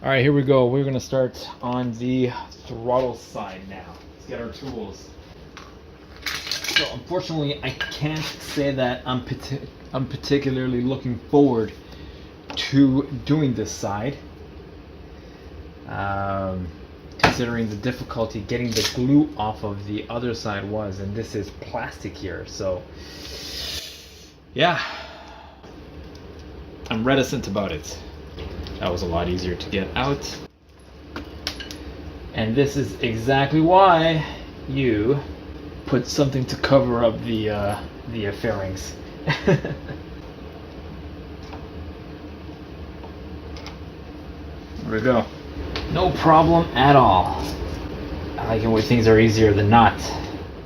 All right, here we go. We're gonna start on the throttle side now. Let's get our tools. So unfortunately, I can't say that I'm particularly looking forward to doing this side, considering the difficulty getting the glue off of the other side was, and this is plastic here. So yeah, I'm reticent about it. That was a lot easier to get out. And this is exactly why you put something to cover up the fairings. There we go. No problem at all. I like it when things are easier than not.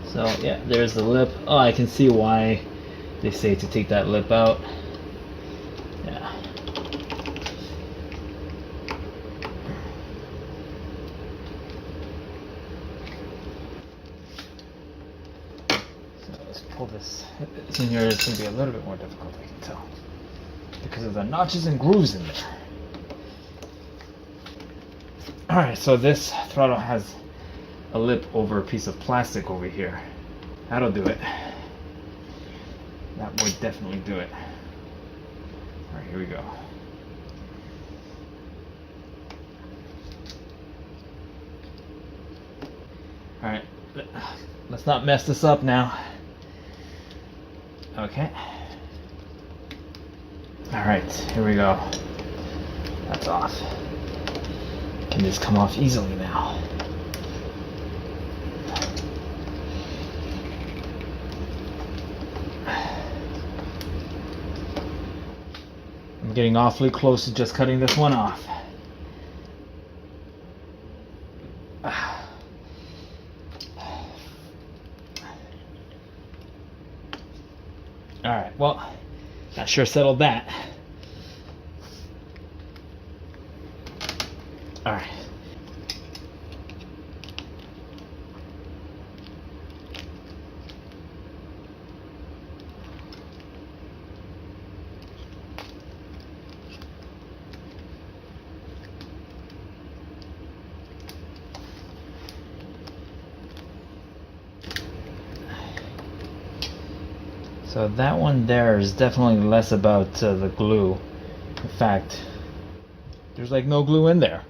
So yeah, there's the lip. Oh, I can see why they say to take that lip out. Yeah. Pull this in here. It's going to be a little bit more difficult, I can tell, because of the notches and grooves in there. Alright, so this throttle has a lip over a piece of plastic over here. That'll do it. That would definitely do it. Alright, here we go. Alright, let's not mess this up now. Okay. Alright, here we go. That's off. Can this come off easily now? I'm getting awfully close to just cutting this one off. Alright, well, that sure settled that. Alright. So that one there is definitely less about the glue. In fact, there's like no glue in there.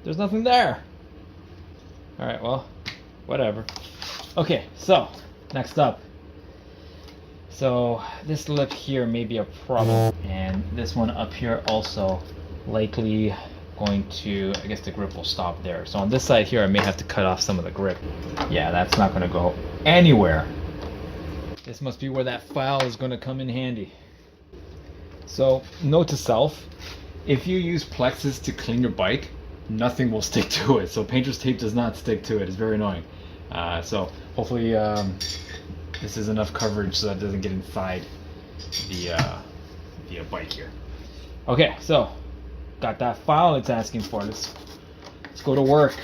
There's nothing there. Alright, well, whatever. Okay, so, next up. So, this lip here may be a problem. And this one up here also likely going to, I guess the grip will stop there. So on this side here, I may have to cut off some of the grip. Yeah, that's not going to go anywhere. This must be where that file is going to come in handy. So, note to self, if you use Plexus to clean your bike, nothing will stick to it. So painter's tape does not stick to it. It's very annoying. So hopefully this is enough coverage so that it doesn't get inside the bike here. Okay, so got that file it's asking for. Let's go to work.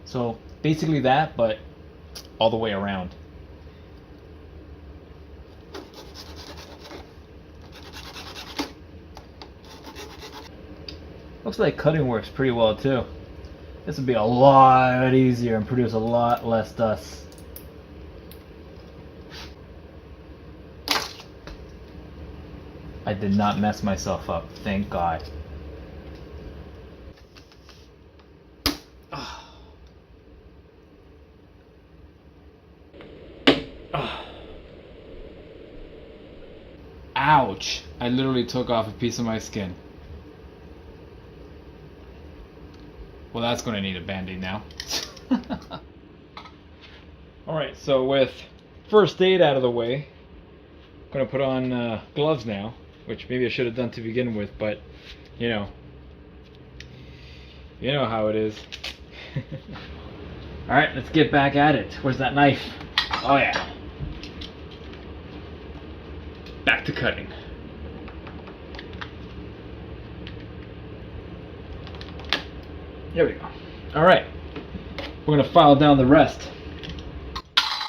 So basically that, but all the way around. Looks like cutting works pretty well too. This would be a lot easier and produce a lot less dust. I did not mess myself up, thank God. Ouch! I literally took off a piece of my skin. Well, that's going to need a band-aid now. Alright, so with first aid out of the way, I'm going to put on gloves now, which maybe I should have done to begin with, but you know how it is. Alright, let's get back at it. Where's that knife? Oh yeah. Back to cutting. There we go. Alright. We're going to file down the rest.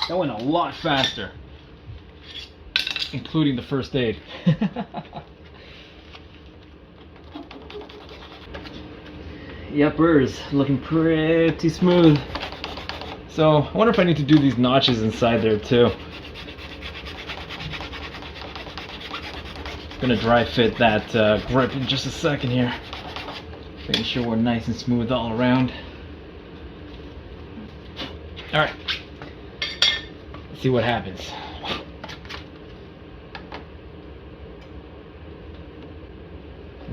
That went a lot faster. Including the first aid. Yuppers, looking pretty smooth. So I wonder if I need to do these notches inside there too. Gonna dry fit that grip in just a second here. Making sure we're nice and smooth all around. Alright, let's see what happens.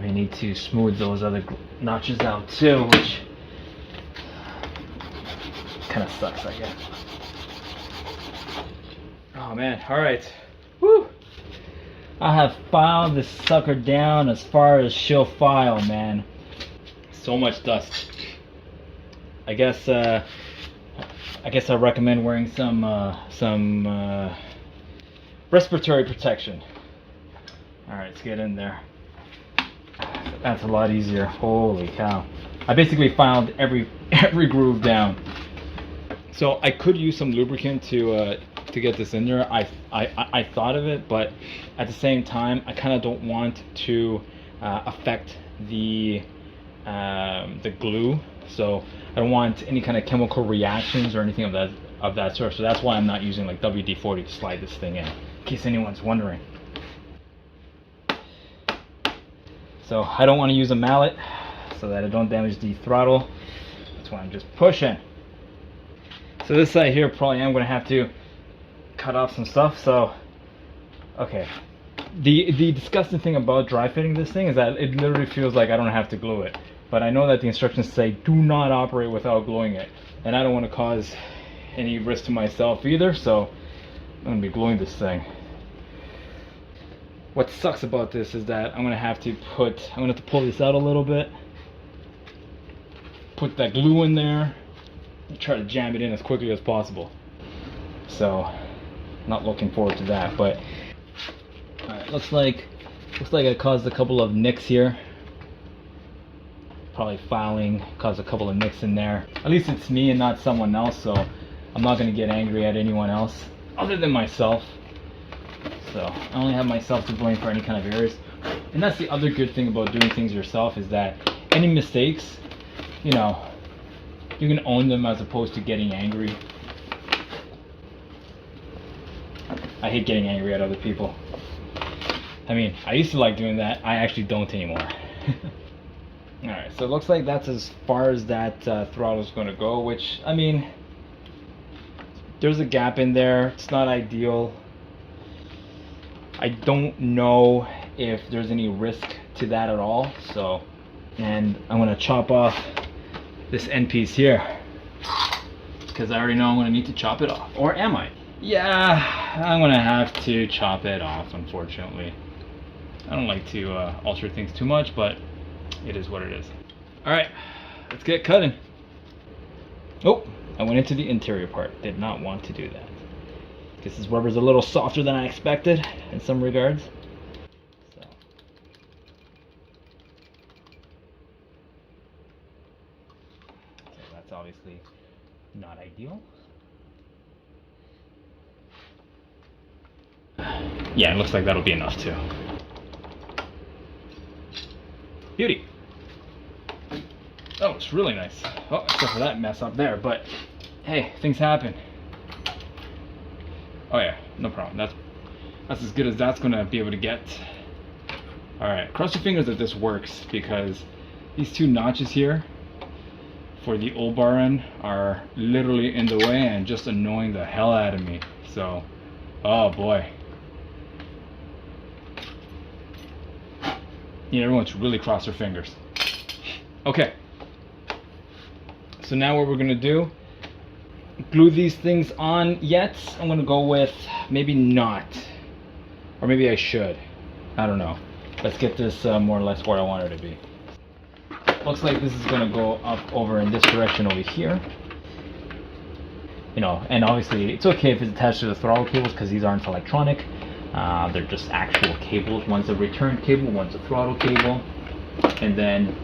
We need to smooth those other notches out too, which kind of sucks, I guess. Oh man, alright. Woo! I have filed this sucker down as far as she'll file, man. So much dust. I guess I recommend wearing some respiratory protection. All right, let's get in there. That's a lot easier. Holy cow! I basically filed every groove down. So I could use some lubricant to get this in there. I thought of it, but at the same time, I kind of don't want to affect the glue. So I don't want any kind of chemical reactions or anything of that sort. So that's why I'm not using like WD-40 to slide this thing in case anyone's wondering. So I don't want to use a mallet so that I don't damage the throttle. That's why I'm just pushing. So this side here, probably I'm going to have to cut off some stuff. So, okay. The disgusting thing about dry fitting this thing is that it literally feels like I don't have to glue it. But I know that the instructions say do not operate without gluing it. And I don't want to cause any risk to myself either, so I'm going to be gluing this thing. What sucks about this is that I'm going to have to pull this out a little bit. Put that glue in there. Try to jam it in as quickly as possible. So, not looking forward to that, but alright, looks like I caused a couple of nicks here. Probably filing caused a couple of nicks in there. At least it's me and not someone else, so I'm not going to get angry at anyone else other than myself. So I only have myself to blame for any kind of errors. And that's the other good thing about doing things yourself, is that any mistakes, you know, you can own them as opposed to getting angry. I hate getting angry at other people. I mean, I used to like doing that. I actually don't anymore. Alright, so it looks like that's as far as that throttle is going to go, which, I mean, there's a gap in there. It's not ideal. I don't know if there's any risk to that at all. So, and I'm going to chop off this end piece here, because I already know I'm going to need to chop it off. Or am I? Yeah, I'm going to have to chop it off, unfortunately. I don't like to alter things too much, but it is what it is. Alright, let's get cutting. Oh, I went into the interior part. Did not want to do that. Guess this rubber's a little softer than I expected in some regards. So that's obviously not ideal. Yeah, it looks like that'll be enough too. Beauty. Oh, it's really nice. Oh, except for that mess up there, but hey, things happen. Oh yeah, no problem. That's as good as that's gonna be able to get. Alright, cross your fingers that this works, because these two notches here for the old bar end are literally in the way and just annoying the hell out of me. So, oh boy. You know, everyone should really cross their fingers. Okay. So now what we're gonna do, glue these things on yet. I'm gonna go with maybe not, or maybe I should. I don't know. Let's get this more or less where I want it to be. Looks like this is gonna go up over in this direction over here. You know, and obviously it's okay if it's attached to the throttle cables, because these aren't electronic. They're just actual cables. One's a return cable, one's a throttle cable, and then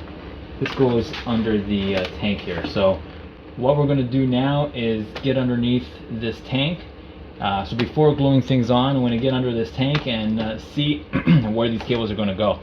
this goes under the tank here. So what we're going to do now is get underneath this tank. So before gluing things on, I'm going to get under this tank and see where these cables are going to go.